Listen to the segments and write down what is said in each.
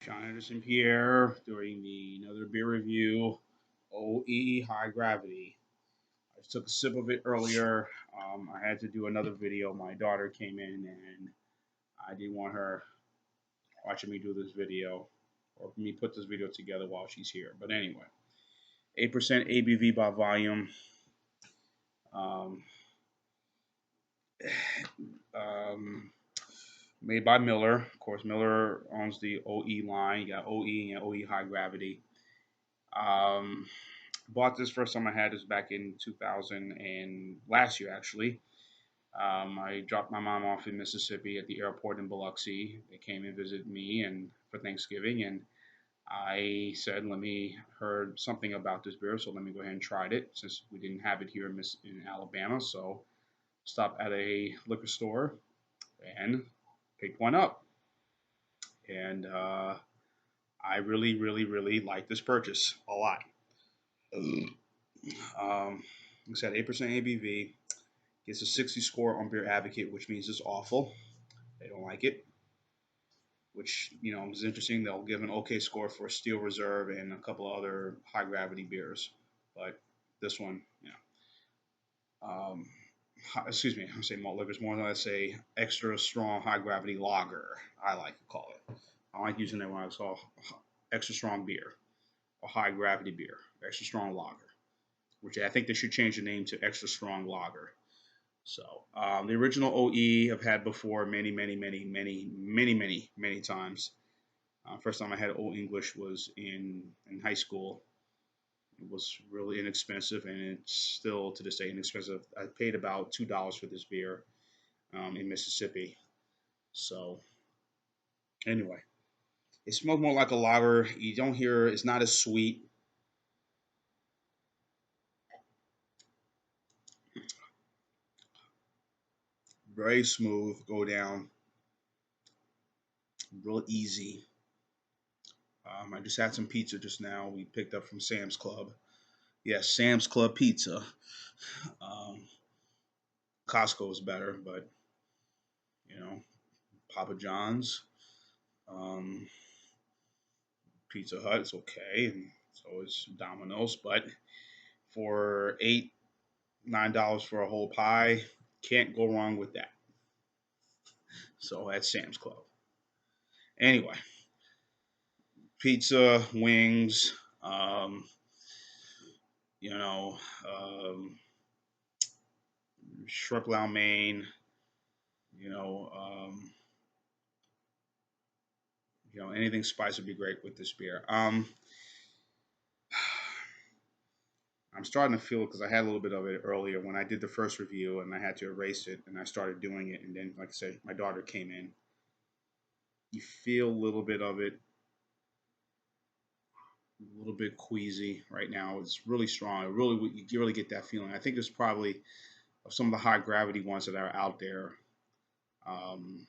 Sean Anderson Pierre doing another beer review. OE High Gravity. I took a sip of it earlier. I had to do another video. My daughter came in and I didn't want her watching me do this video or me put this video together while she's here. But anyway, 8% ABV by volume. Um, um, Made by Miller. Of course, Miller owns the OE line. You got OE and OE High Gravity. Um, Bought this first time I had this back in 2000 and last year actually. I dropped my mom off in Mississippi at the airport in Biloxi. They came and visited me and for Thanksgiving, and I said, "Let me heard something about this beer, so let me go ahead and try it since we didn't have it here in Alabama." So stopped at a liquor store and picked one up, and I really like this purchase a lot. Like I said, 8% ABV. Gets a 60 score on Beer Advocate, which means it's awful. They don't like it, which is interesting. They'll give an okay score for Steel Reserve and a couple of other high gravity beers, but this one, excuse me, I say malt liquors more than I say extra strong high gravity lager. I like to call it. I like using that when I call extra strong beer or high gravity beer, extra strong lager, which I think they should change the name to extra strong lager. So the original OE I've had before many times. First time I had Old English was in high school. It was really inexpensive, and it's still to this day inexpensive. I paid about $2 for this beer in Mississippi. So anyway, it smells more like a lager. You don't hear it's not as sweet. Very smooth, go down, real easy. I just had some pizza just now. We picked up from Sam's Club. Yes, Sam's Club pizza. Um, Costco is better, but you know, Papa John's, um, Pizza Hut is okay, and so is Domino's. But for $8, $9 for a whole pie, can't go wrong with that. So that's Sam's Club. Anyway, pizza, wings, um, you know, um, shrimp lao mein, you know, um, anything spicy would be great with this beer. I'm starting to feel it because I had a little bit of it earlier when I did the first review and I had to erase it and I started doing it. And then, like I said, my daughter came in. You feel a little bit of it, a little bit queasy right now. It's really strong. You really get that feeling. I think it's probably of some of the high gravity ones that are out there. Um,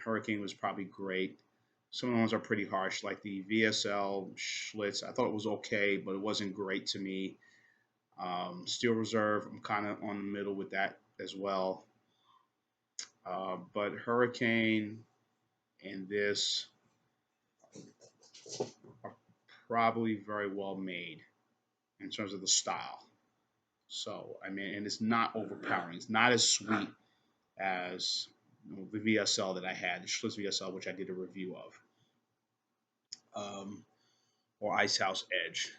Hurricane was probably great. Some of the ones are pretty harsh, like the VSL Schlitz. I thought it was okay, but it wasn't great to me. Steel Reserve, I'm kind of on the middle with that as well. But Hurricane and this are probably very well made in terms of the style. So, I mean, and it's not overpowering. It's not as sweet as the VSL that I had, the Schlitz VSL, which I did a review of, or Ice House Edge.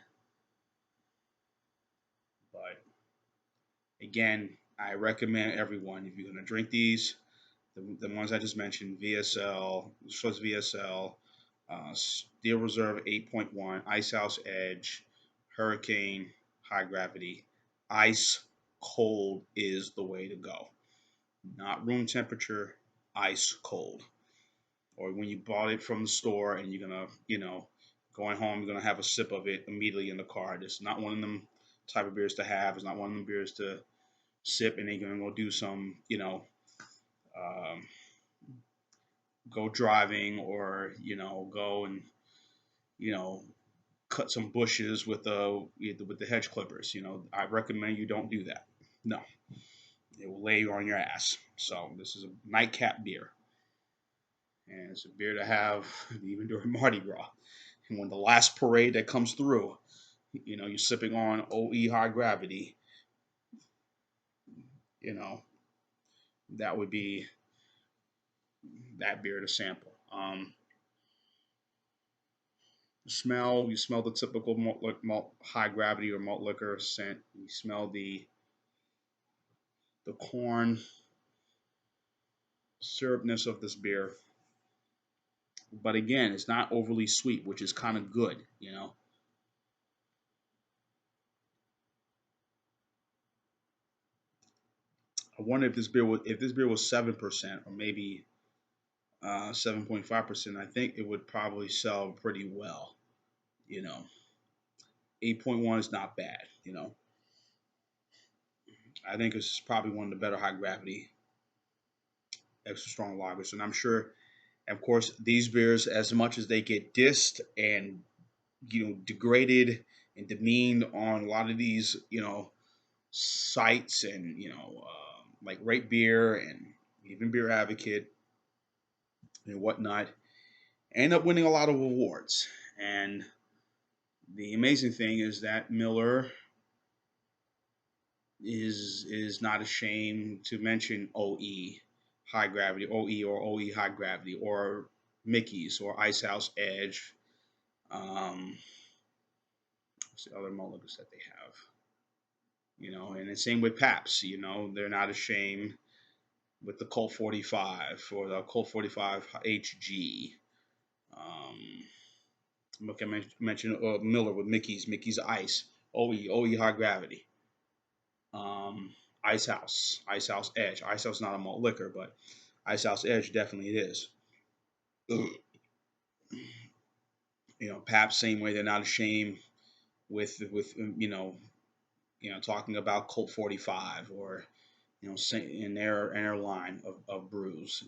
But again, I recommend everyone, if you're going to drink these, the ones I just mentioned, VSL, Schlitz VSL, Steel Reserve 8.1, Ice House Edge, Hurricane, High Gravity. Ice cold is the way to go. Not room temperature, ice cold. Or when you bought it from the store and you're gonna, going home, you're gonna have a sip of it immediately in the car. It's not one of them type of beers to have. It's not one of them beers to sip and then you're gonna go do some, um, go driving or go and you know cut some bushes with the hedge clippers. I recommend you don't do that. No, it will lay you on your ass. So this is a nightcap beer. and it's a beer to have even during Mardi Gras. And when the last parade that comes through, you're sipping on OE High Gravity, you know, that would be that beer to sample. You smell the typical malt high gravity or malt liquor scent. You smell the corn syrupness of this beer. But again, it's not overly sweet, which is kind of good. I wonder if this beer was 7% or maybe 7.5%. I think it would probably sell pretty well. You know, 8.1 is not bad. I think it's probably one of the better high gravity extra strong lagers, and I'm sure, of course, these beers, as much as they get dissed and degraded and demeaned on a lot of these sites and like Rate Beer and even Beer Advocate and whatnot, end up winning a lot of awards. And the amazing thing is that Miller is not ashamed to mention OE high gravity, OE or OE high gravity, or Mickey's or Ice House Edge. What's the other mulligans that they have? And the same with Paps. They're not ashamed with the Colt 45 or the Colt 45 HG. Look, I mentioned Miller with Mickey's Ice, OE high gravity. Ice House Edge. Ice House is not a malt liquor, but Ice House Edge definitely it is. Pabst same way they're not ashamed with talking about Colt 45 or in their line of brews,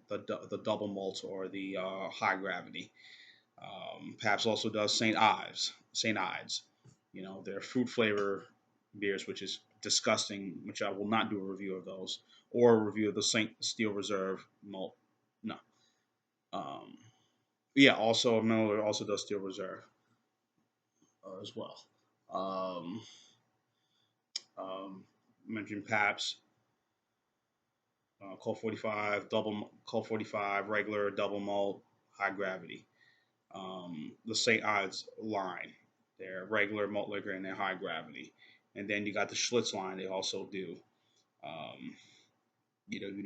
the double malt or the high gravity. Pabst also does St. Ives. Their fruit flavor beers, which is disgusting, which I will not do a review of those or a review of the St. Steel Reserve malt. No. Um, yeah, also Miller also does Steel Reserve as well. Um, Mentioned Pabst, Colt 45, Colt 45, regular double malt, high gravity. The St. Ives line, their regular malt liquor and their high gravity. And then you got the Schlitz line, they also do. Um,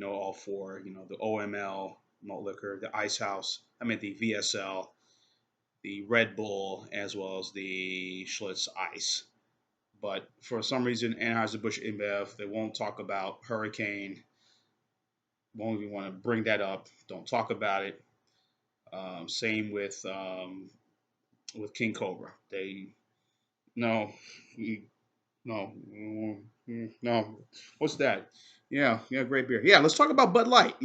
all four, the OML malt liquor, the Ice House, the VSL, the Red Bull, as well as the Schlitz Ice. But for some reason, Anheuser-Busch InBev, they won't talk about Hurricane, won't even want to bring that up, don't talk about it. Same with King Cobra. They no, no, no. What's that? Yeah, yeah, great beer. Yeah, let's talk about Bud Light.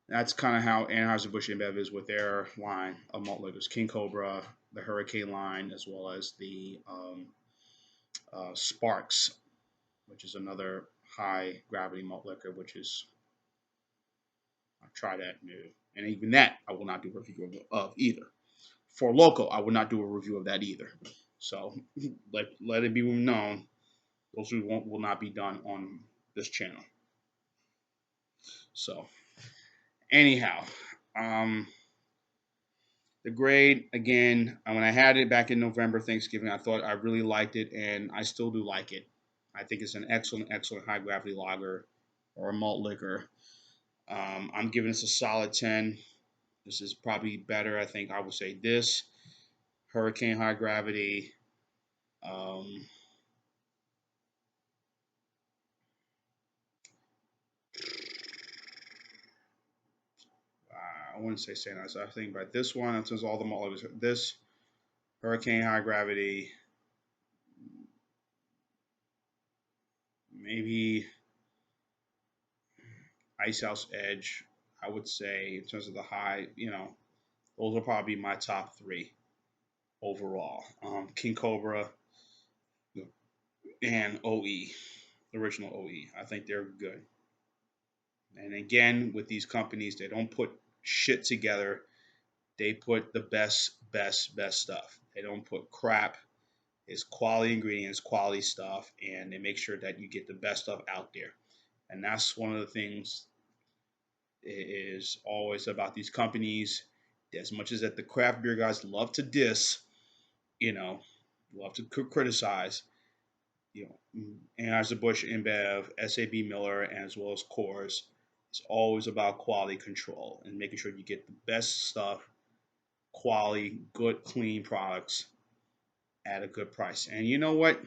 That's kind of how Anheuser-Busch InBev is with their line of malt liquors: King Cobra, the Hurricane line, as well as the Sparks, which is another high gravity malt liquor, which is I try that new, and even that I will not do a review of either. For Loco, I would not do a review of that either. So let it be known those will not be done on this channel. So anyhow, um, the grade again. When I had it back in November Thanksgiving, I thought I really liked it, and I still do like it. I think it's an excellent high gravity lager or a malt liquor. I'm giving this a solid 10. This is probably better. I think I would say this Hurricane High Gravity. Um, I wouldn't say St. Ives. I think by this one, it says all the malt liquors. This Hurricane High Gravity, maybe Ice House Edge. I would say in terms of the high, those are probably my top three overall. King Cobra and OE, the original OE. I think they're good. And again, with these companies, they don't put shit together. They put the best stuff. They don't put crap. It's quality ingredients, quality stuff, and they make sure that you get the best stuff out there. And that's one of the things is always about these companies. As much as that the craft beer guys love to diss, you know, love to criticize, you know, Anheuser-Busch, InBev, SAB Miller, and as well as Coors. It's always about quality control and making sure you get the best stuff, quality, good, clean products at a good price. And you know what?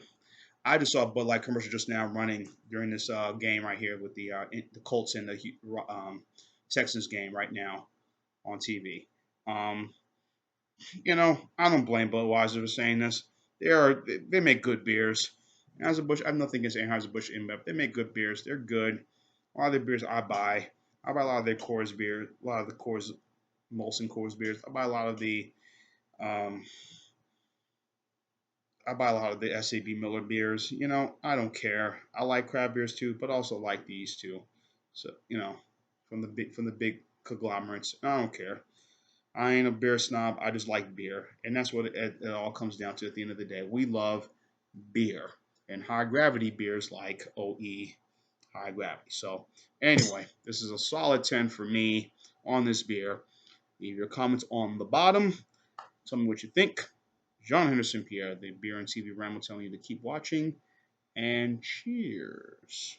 I just saw a Bud Light commercial just now running during this game right here with the Colts and the Texans game right now on TV. Um, I don't blame Budweiser for saying this. They make good beers. Anheuser Busch, I have nothing against Anheuser Busch InBev. They make good beers. They're good. A lot of their beers I buy. I buy a lot of their Coors beer, a lot of the Coors Molson Coors beers. Um, I buy a lot of the SAB Miller beers. I don't care. I like craft beers too, but also like these two. So from the big conglomerates. I don't care. I ain't a beer snob. I just like beer, and that's what it all comes down to at the end of the day. We love beer and high gravity beers like OE high gravity. So anyway, this is a solid 10 for me on this beer. Leave your comments on the bottom. Tell me what you think. John Henderson Pierre, the Beer and TV Ramble, telling you to keep watching and cheers.